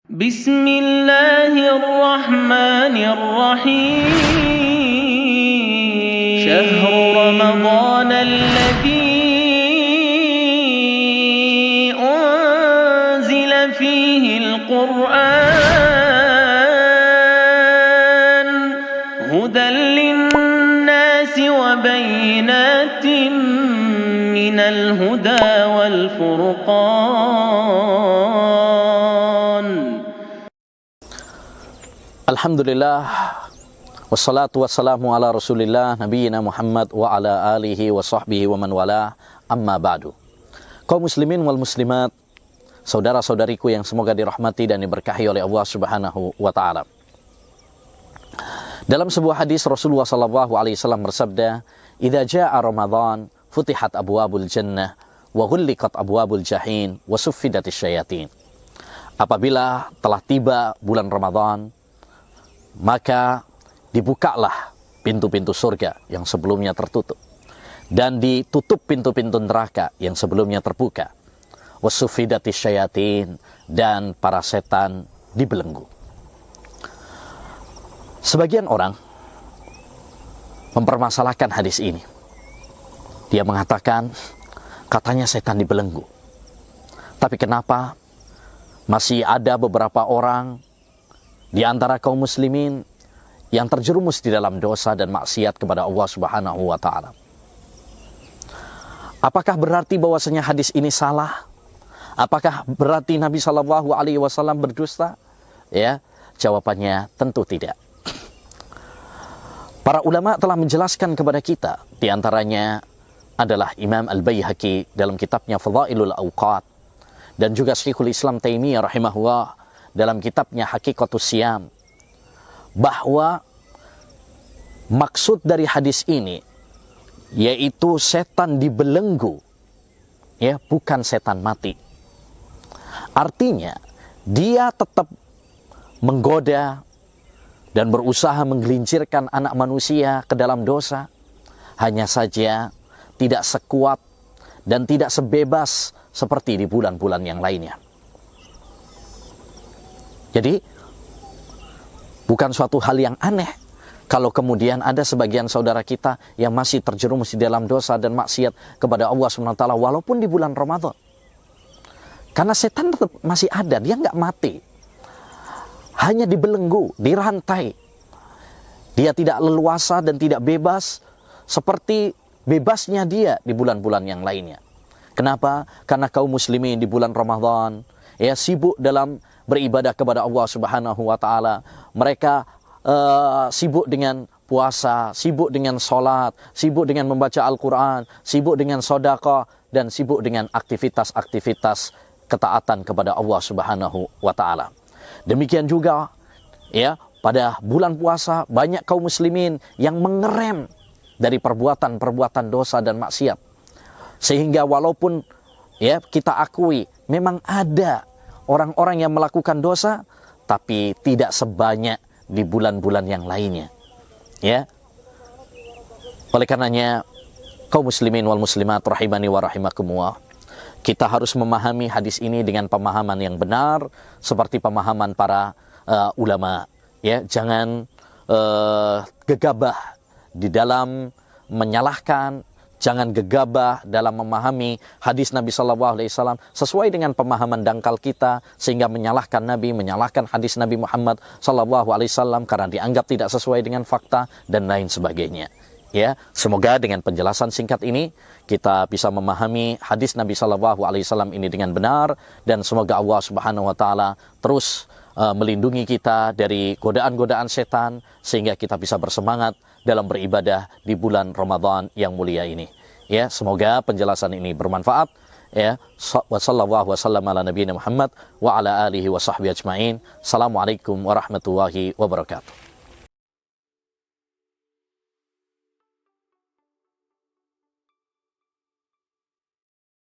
Bismillahirrahmanirrahim. Syahrul Ramadan alladzi unzila fihi al-Qur'an hudan lin-nasi wa bayyinatin minal huda wal furqan. Alhamdulillah, wassalatu wassalamu ala rasulillah nabiyina Muhammad wa ala alihi wa sahbihi wa man wala, amma ba'du. Kaum muslimin wal muslimat, saudara-saudariku yang semoga dirahmati dan diberkahi oleh Allah subhanahu wa ta'ala. Dalam sebuah hadis Rasulullah sallallahu alaihi wasallam bersabda, "Idza jaa Ramadan, futihat abwabul jannah wa ghulliqat abwabul jahim wa suffidatis syayatin." Apabila telah tiba bulan Ramadan, maka dibukalah pintu-pintu surga yang sebelumnya tertutup, dan ditutup pintu-pintu neraka yang sebelumnya terbuka. Wasuffidatis syayatin, dan para setan dibelenggu. Sebagian orang mempermasalahkan hadis ini. Dia mengatakan, katanya setan dibelenggu. Tapi kenapa masih ada beberapa orang di antara kaum muslimin yang terjerumus di dalam dosa dan maksiat kepada Allah Subhanahu wa ta'ala? Apakah berarti bahwasanya hadis ini salah? Apakah berarti Nabi Shallallahu alaihi wasallam berdusta? Ya, jawabannya tentu tidak. Para ulama telah menjelaskan kepada kita, di antaranya adalah Imam Al-Baihaqi dalam kitabnya Fadhailul Awqat, dan juga Syekhul Islam Taimiyah rahimahullah dalam kitabnya Haqiqatus Siyam, bahwa maksud dari hadis ini yaitu setan dibelenggu, ya, bukan setan mati. Artinya dia tetap menggoda dan berusaha menggelincirkan anak manusia ke dalam dosa, hanya saja tidak sekuat dan tidak sebebas seperti di bulan-bulan yang lainnya. Jadi, bukan suatu hal yang aneh kalau kemudian ada sebagian saudara kita yang masih terjerumus di dalam dosa dan maksiat kepada Allah SWT walaupun di bulan Ramadan. Karena setan tetap masih ada, dia nggak mati. Hanya dibelenggu, dirantai. Dia tidak leluasa dan tidak bebas seperti bebasnya dia di bulan-bulan yang lainnya. Kenapa? Karena kaum muslimin di bulan Ramadan ya sibuk dalam beribadah kepada Allah Subhanahu wa ta'ala. Mereka sibuk dengan puasa, sibuk dengan sholat, sibuk dengan membaca Al-Quran, sibuk dengan sedekah, dan sibuk dengan aktivitas-aktivitas ketaatan kepada Allah Subhanahu wa ta'ala. Demikian juga ya pada bulan puasa banyak kaum muslimin yang mengerem dari perbuatan-perbuatan dosa dan maksiat. Sehingga walaupun ya kita akui memang ada orang-orang yang melakukan dosa, tapi tidak sebanyak di bulan-bulan yang lainnya. Ya. Oleh karenanya, kaum muslimin wal muslimat rahimani wa rahimakumullah, kita harus memahami hadis ini dengan pemahaman yang benar seperti pemahaman para ulama. Ya, jangan gegabah di dalam menyalahkan, jangan gegabah dalam memahami hadis Nabi Sallallahu Alaihi Wasallam sesuai dengan pemahaman dangkal kita, sehingga menyalahkan Nabi, menyalahkan hadis Nabi Muhammad Sallallahu Alaihi Wasallam karena dianggap tidak sesuai dengan fakta dan lain sebagainya. Ya, semoga dengan penjelasan singkat ini kita bisa memahami hadis Nabi Sallallahu Alaihi Wasallam ini dengan benar, dan semoga Allah Subhanahu Wa Taala terus melindungi kita dari godaan-godaan setan sehingga kita bisa bersemangat dalam beribadah di bulan Ramadan yang mulia ini. Ya, semoga penjelasan ini bermanfaat. Ya, wassallallahu wasallam ala nabiyina Muhammad wa ala alihi wa sahbihi ajma'in. Assalamualaikum warahmatullahi wabarakatuh.